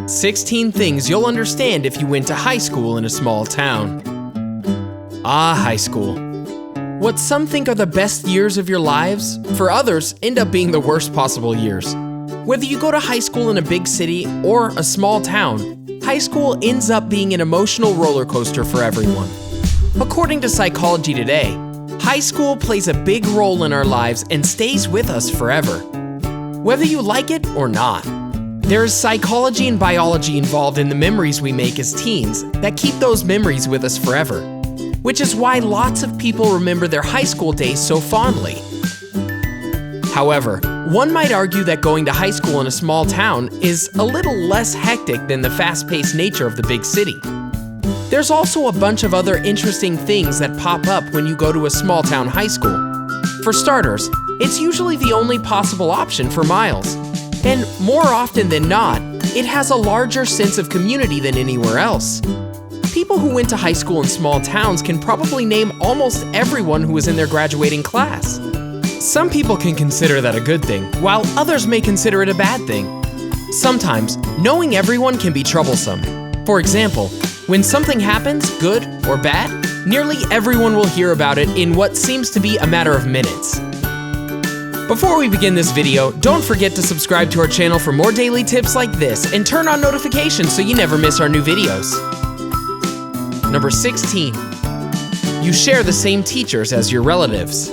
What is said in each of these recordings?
16 things you'll understand if you went to high school in a small town. High school. What some think are the best years of your lives, for others end up being the worst possible years. Whether you go to high school in a big city or a small town, high school ends up being an emotional roller coaster for everyone. According to Psychology Today, high school plays a big role in our lives and stays with us forever, whether you like it or not. There is psychology and biology involved in the memories we make as teens that keep those memories with us forever, which is why lots of people remember their high school days so fondly. However, one might argue that going to high school in a small town is a little less hectic than the fast-paced nature of the big city. There's also a bunch of other interesting things that pop up when you go to a small town high school. For starters, it's usually the only possible option for miles. And more often than not, it has a larger sense of community than anywhere else. People who went to high school in small towns can probably name almost everyone who was in their graduating class. Some people can consider that a good thing, while others may consider it a bad thing. Sometimes, knowing everyone can be troublesome. For example, when something happens, good or bad, nearly everyone will hear about it in what seems to be a matter of minutes. Before we begin this video, don't forget to subscribe to our channel for more daily tips like this and turn on notifications so you never miss our new videos. Number 16. You share the same teachers as your relatives.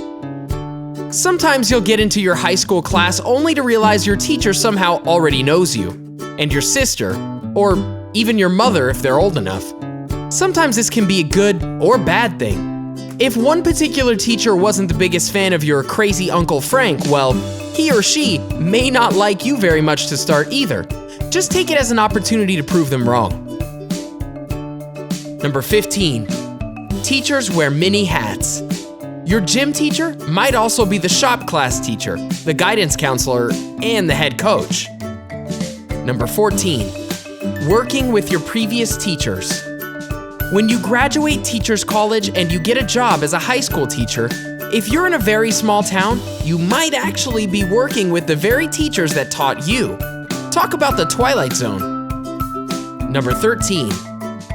Sometimes you'll get into your high school class only to realize your teacher somehow already knows you, and your sister, or even your mother if they're old enough. Sometimes this can be a good or bad thing. If one particular teacher wasn't the biggest fan of your crazy Uncle Frank, well, he or she may not like you very much to start either. Just take it as an opportunity to prove them wrong. Number 15. Teachers wear many hats. Your gym teacher might also be the shop class teacher, the guidance counselor, and the head coach. Number 14. Working with your previous teachers. When you graduate teachers college and you get a job as a high school teacher, if you're in a very small town, you might actually be working with the very teachers that taught you. Talk about the Twilight Zone. Number 13.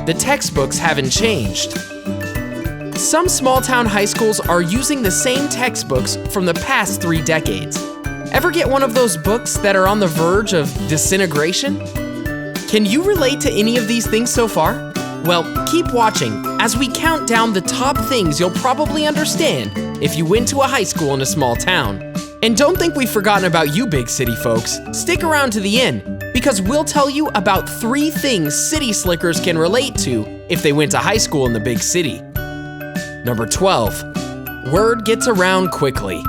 The textbooks haven't changed. Some small town high schools are using the same textbooks from the past 3 decades. Ever get one of those books that are on the verge of disintegration? Can you relate to any of these things so far? Well, keep watching as we count down the top things you'll probably understand if you went to a high school in a small town. And don't think we've forgotten about you big city folks. Stick around to the end, because we'll tell you about 3 things city slickers can relate to if they went to high school in the big city. Number 12. Word gets around quickly.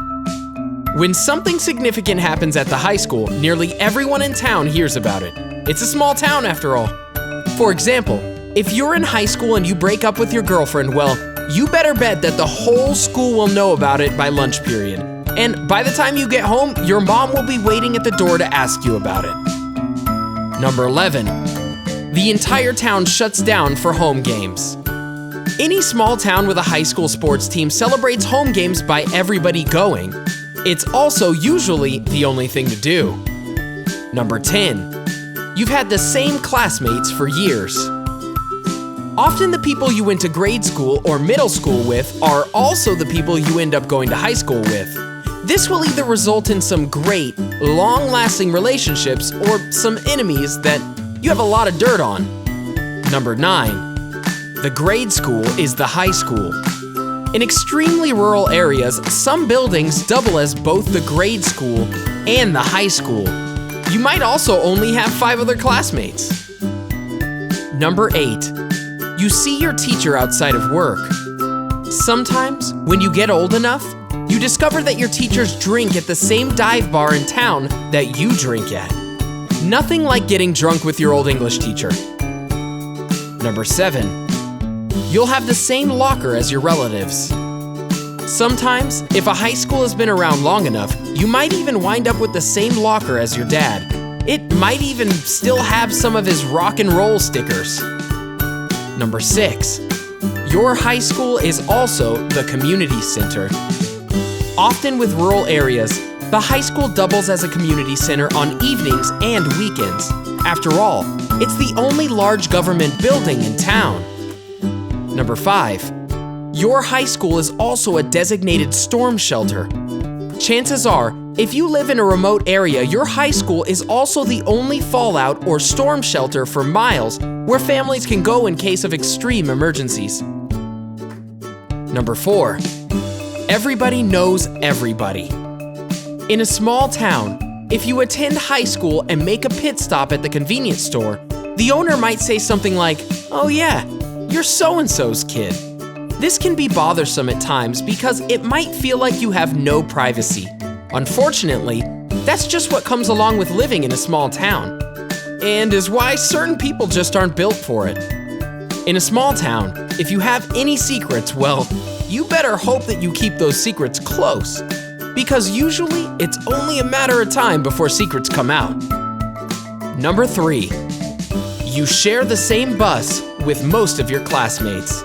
When something significant happens at the high school, nearly everyone in town hears about it. It's a small town after all. For example, if you're in high school and you break up with your girlfriend, well, you better bet that the whole school will know about it by lunch period. And by the time you get home, your mom will be waiting at the door to ask you about it. Number 11. The entire town shuts down for home games. Any small town with a high school sports team celebrates home games by everybody going. It's also usually the only thing to do. Number 10. You've had the same classmates for years. Often the people you went to grade school or middle school with are also the people you end up going to high school with. This will either result in some great, long-lasting relationships or some enemies that you have a lot of dirt on. Number 9. The grade school is the high school. In extremely rural areas, some buildings double as both the grade school and the high school. You might also only have 5 other classmates. Number 8. You see your teacher outside of work. Sometimes, when you get old enough, you discover that your teachers drink at the same dive bar in town that you drink at. Nothing like getting drunk with your old English teacher. Number 7. You'll have the same locker as your relatives. Sometimes, if a high school has been around long enough, you might even wind up with the same locker as your dad. It might even still have some of his rock and roll stickers. Number 6. Your high school is also the community center. Often with rural areas, the high school doubles as a community center on evenings and weekends. After all, It's the only large government building in town. Number 5. Your high school is also a designated storm shelter. Chances are, if you live in a remote area, your high school is also the only fallout or storm shelter for miles where families can go in case of extreme emergencies. Number 4. Everybody knows everybody. In a small town, if you attend high school and make a pit stop at the convenience store, the owner might say something like, "Oh yeah, you're so-and-so's kid." This can be bothersome at times because it might feel like you have no privacy. Unfortunately, that's just what comes along with living in a small town, and is why certain people just aren't built for it. In a small town, if you have any secrets, well, you better hope that you keep those secrets close, because usually it's only a matter of time before secrets come out. Number 3. You share the same bus with most of your classmates.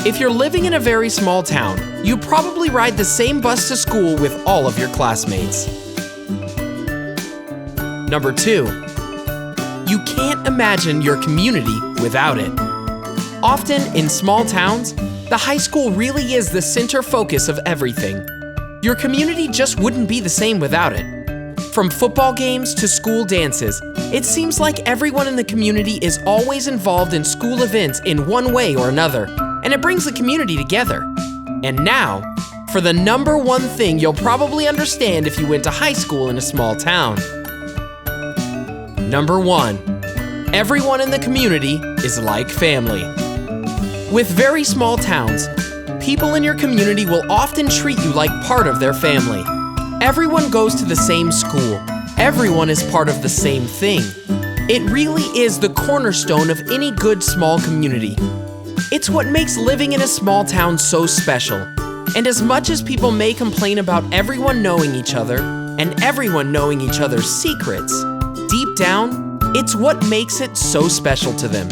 If you're living in a very small town, you probably ride the same bus to school with all of your classmates. Number 2. You can't imagine your community without it. Often in small towns, the high school really is the center focus of everything. Your community just wouldn't be the same without it. From football games to school dances, it seems like everyone in the community is always involved in school events in one way or another, and it brings the community together. And now, for the number 1 thing you'll probably understand if you went to high school in a small town. Number 1. Everyone in the community is like family. With very small towns, people in your community will often treat you like part of their family. Everyone goes to the same school. Everyone is part of the same thing. It really is the cornerstone of any good small community. It's what makes living in a small town so special. And as much as people may complain about everyone knowing each other and everyone knowing each other's secrets, deep down, it's what makes it so special to them.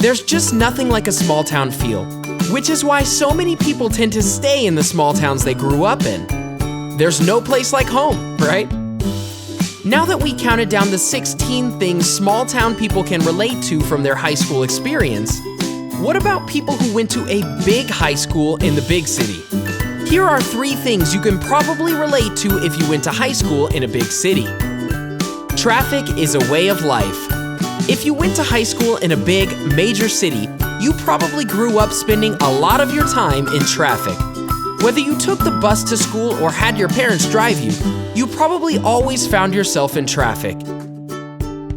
There's just nothing like a small town feel, which is why so many people tend to stay in the small towns they grew up in. There's no place like home, right? Now that we counted down the 16 things small town people can relate to from their high school experience, what about people who went to a big high school in the big city? Here are 3 things you can probably relate to if you went to high school in a big city. Traffic is a way of life. If you went to high school in a big, major city, you probably grew up spending a lot of your time in traffic. Whether you took the bus to school or had your parents drive you, you probably always found yourself in traffic.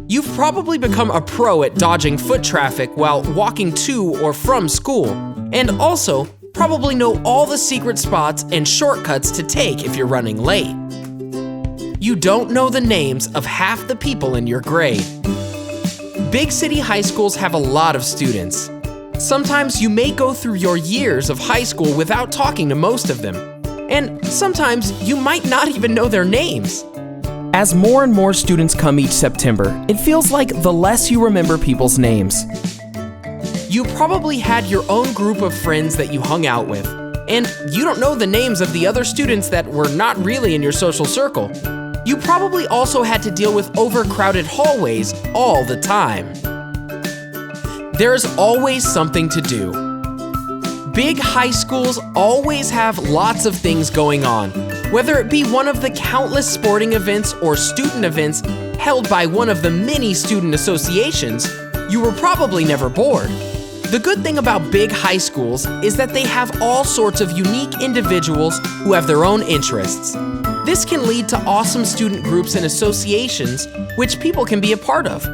You've probably become a pro at dodging foot traffic while walking to or from school, and also probably know all the secret spots and shortcuts to take if you're running late. You don't know the names of half the people in your grade. Big city high schools have a lot of students. Sometimes you may go through your years of high school without talking to most of them, and sometimes you might not even know their names. As more and more students come each September, it feels like the less you remember people's names. You probably had your own group of friends that you hung out with, and you don't know the names of the other students that were not really in your social circle. You probably also had to deal with overcrowded hallways all the time. There's always something to do. Big high schools always have lots of things going on, whether it be one of the countless sporting events or student events held by one of the many student associations. You were probably never bored. The good thing about big high schools is that they have all sorts of unique individuals who have their own interests. This can lead to awesome student groups and associations which people can be a part of.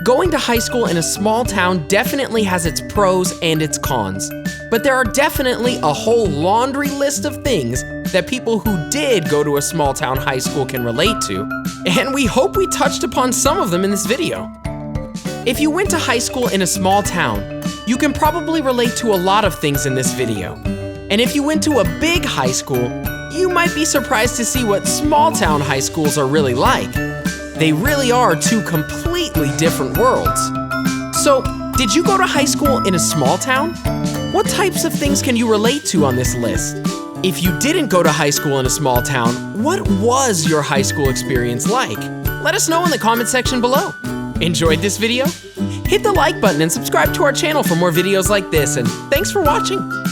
Going to high school in a small town definitely has its pros and its cons, but there are definitely a whole laundry list of things that people who did go to a small town high school can relate to, and we hope we touched upon some of them in this video. If you went to high school in a small town, you can probably relate to a lot of things in this video. And if you went to a big high school, you might be surprised to see what small town high schools are really like. They really are 2 completely different worlds. So, did you go to high school in a small town? What types of things can you relate to on this list? If you didn't go to high school in a small town, what was your high school experience like? Let us know in the comment section below. Enjoyed this video? Hit the like button and subscribe to our channel for more videos like this, and thanks for watching.